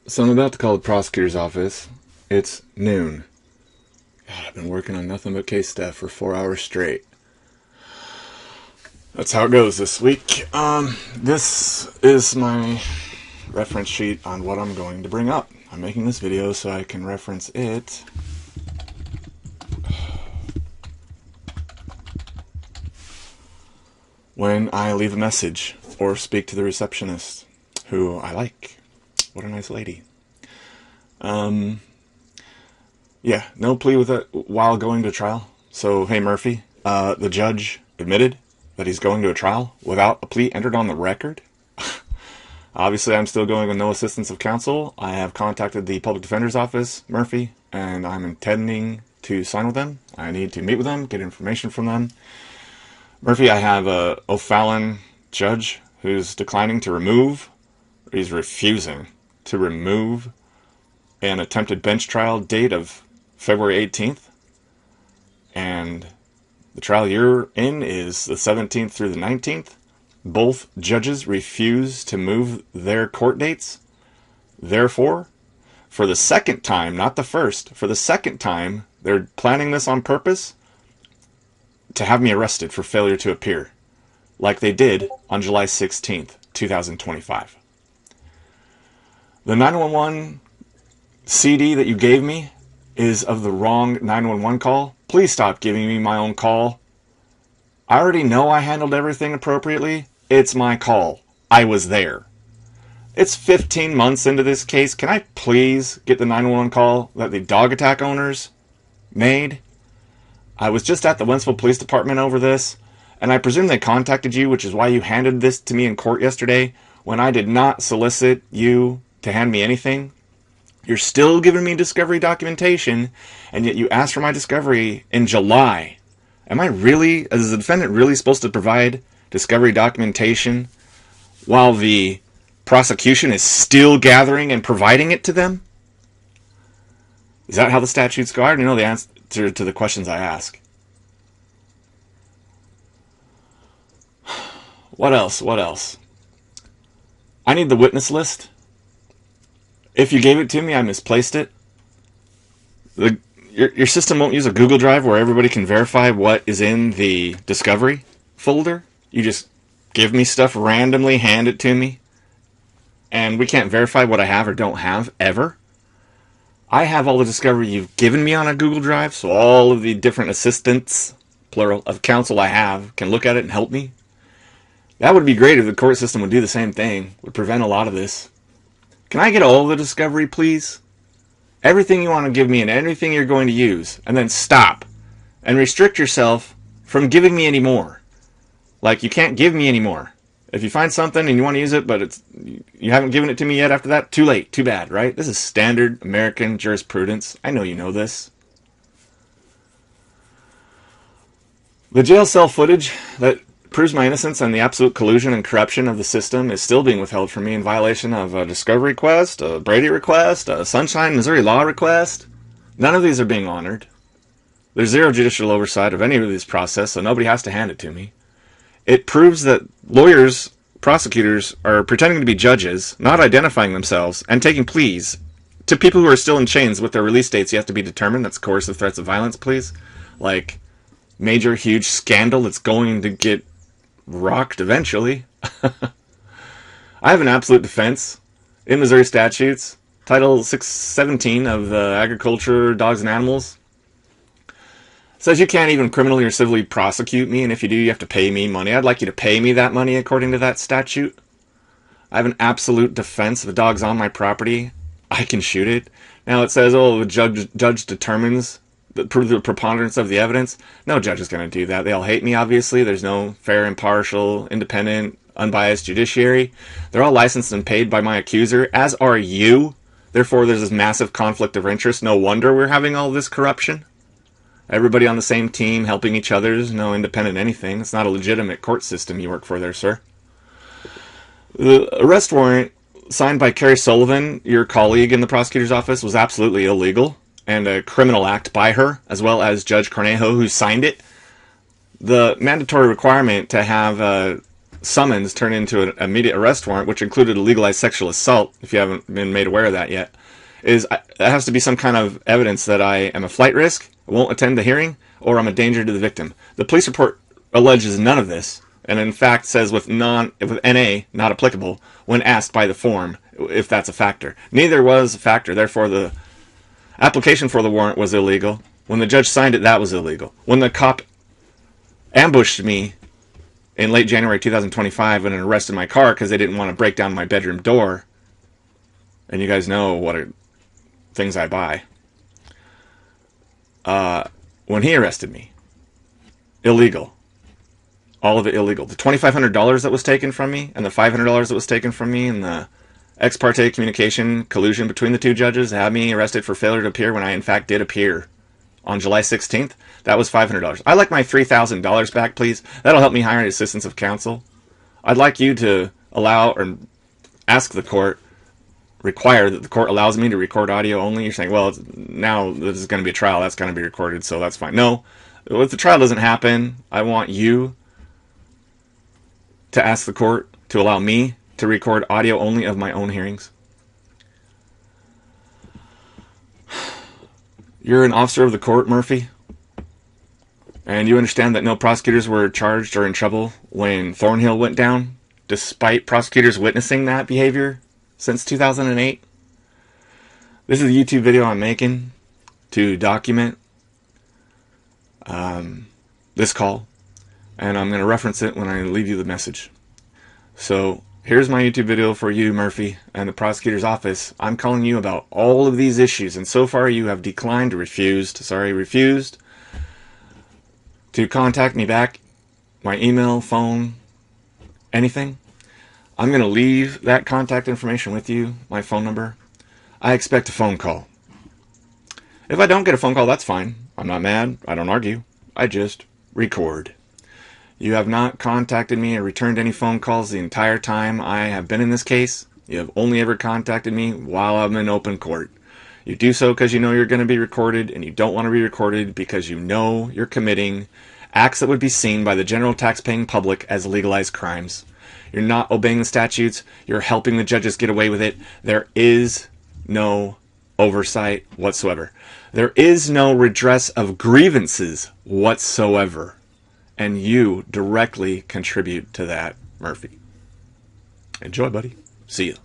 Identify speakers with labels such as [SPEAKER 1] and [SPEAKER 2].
[SPEAKER 1] So I'm about to call the prosecutor's office. It's noon. God, I've been working on nothing but case stuff for 4 hours straight. That's how it goes this week. This is my reference sheet on what I'm going to bring up. I'm making this video so I can reference it when I leave a message or speak to the receptionist, who I like. What a nice lady. Yeah, no plea with it while going to trial. So, hey Murphy, the judge admitted that he's going to a trial without a plea entered on the record. Obviously, I'm still going with no assistance of counsel. I have contacted the public defender's office, Murphy, and I'm intending to sign with them. I need to meet with them, get information from them. Murphy, I have a O'Fallon judge who's declining to remove, he's refusing to remove an attempted bench trial date of February 18th. And the trial you're in is the 17th through the 19th. Both judges refuse to move their court dates. Therefore, for the second time, not the first, for the second time, they're planning this on purpose to have me arrested for failure to appear, like they did on July 16th, 2025. The 911 CD that you gave me is of the wrong 911 call. Please stop giving me my own call. I already know I handled everything appropriately. It's my call. I was there. It's 15 months into this case. Can I please get the 911 call that the dog attack owners made? I was just at the Wentzville Police Department over this, and I presume they contacted you, which is why you handed this to me in court yesterday when I did not solicit you to hand me anything. You're still giving me discovery documentation, and yet you asked for my discovery in July. Am I really, is the defendant really supposed to provide discovery documentation while the prosecution is still gathering and providing it to them? Is that how the statutes go? I already know the answer to the questions I ask. What else? I need the witness list. If you gave it to me, I misplaced it. Your system won't use a Google Drive where everybody can verify what is in the discovery folder. You just give me stuff randomly, hand it to me, and we can't verify what I have or don't have, ever. I have all the discovery you've given me on a Google Drive, so all of the different assistants, plural, of counsel I have can look at it and help me. That would be great if the court system would do the same thing. Would prevent a lot of this. Can I get all of the discovery, please? Everything you want to give me and everything you're going to use, and then stop and restrict yourself from giving me any more. Like, you can't give me any more. If you find something and you want to use it, but you haven't given it to me yet after that, too late, too bad, right? This is standard American jurisprudence. I know you know this. The jail cell footage that proves my innocence and the absolute collusion and corruption of the system is still being withheld from me in violation of a discovery request, a Brady request, a Sunshine, Missouri law request. None of these are being honored. There's zero judicial oversight of any of this process, so nobody has to hand it to me. It proves that lawyers, prosecutors, are pretending to be judges, not identifying themselves, and taking pleas to people who are still in chains with their release dates yet to be determined. That's coercive threats of violence pleas. Like, major, huge scandal that's going to get rocked eventually. I have an absolute defense in Missouri statutes. Title 617 of the Agriculture, Dogs, and Animals says you can't even criminally or civilly prosecute me, and if you do, you have to pay me money. I'd like you to pay me that money according to that statute. I have an absolute defense. If a dog's on my property, I can shoot it. Now it says, oh, the judge determines the preponderance of the evidence. No judge is going to do that. They all hate me, obviously. There's no fair, impartial, independent, unbiased judiciary. They're all licensed and paid by my accuser, as are you. Therefore, there's this massive conflict of interest. No wonder we're having all this corruption. Everybody on the same team, helping each other. There's no independent anything. It's not a legitimate court system you work for there, sir. The arrest warrant signed by Carrie Sullivan, your colleague in the prosecutor's office, was absolutely illegal and a criminal act by her, as well as Judge Cornejo, who signed it. The mandatory requirement to have summons turned into an immediate arrest warrant, which included a legalized sexual assault, if you haven't been made aware of that yet, that has to be some kind of evidence that I am a flight risk, won't attend the hearing, or I'm a danger to the victim. The police report alleges none of this, and in fact says with NA not applicable when asked by the form if that's a factor. Neither was a factor, therefore the application for the warrant was illegal. When the judge signed it, that was illegal. When the cop ambushed me in late January 2025 and arrested my car because they didn't want to break down my bedroom door, and you guys know what things I buy, when he arrested me, illegal. All of it illegal. The $2,500 that was taken from me, and the $500 that was taken from me, and the ex parte communication collusion between the two judges had me arrested for failure to appear when I in fact did appear on July 16th. That was $500. I'd like my $3,000 back, please. That'll help me hire an assistance of counsel. I'd like you to allow or ask the court, require that the court allows me to record audio only. You're saying, well, now this is going to be a trial. That's going to be recorded, so that's fine. No, if the trial doesn't happen, I want you to ask the court to allow me to record audio only of my own hearings. You're an officer of the court, Murphy, and you understand that no prosecutors were charged or in trouble when Thornhill went down, despite prosecutors witnessing that behavior since 2008. This is a YouTube video I'm making to document this call, and I'm going to reference it when I leave you the message. So here's my YouTube video for you, Murphy, and the prosecutor's office. I'm calling you about all of these issues, and so far you have declined, refused to contact me back, my email, phone, anything. I'm going to leave that contact information with you, my phone number. I expect a phone call. If I don't get a phone call, that's fine. I'm not mad. I don't argue. I just record. You have not contacted me or returned any phone calls the entire time I have been in this case. You have only ever contacted me while I'm in open court. You do so because you know you're going to be recorded, and you don't want to be recorded because you know you're committing acts that would be seen by the general tax-paying public as legalized crimes. You're not obeying the statutes. You're helping the judges get away with it. There is no oversight whatsoever. There is no redress of grievances whatsoever. And you directly contribute to that, Murphy. Enjoy, buddy. See you.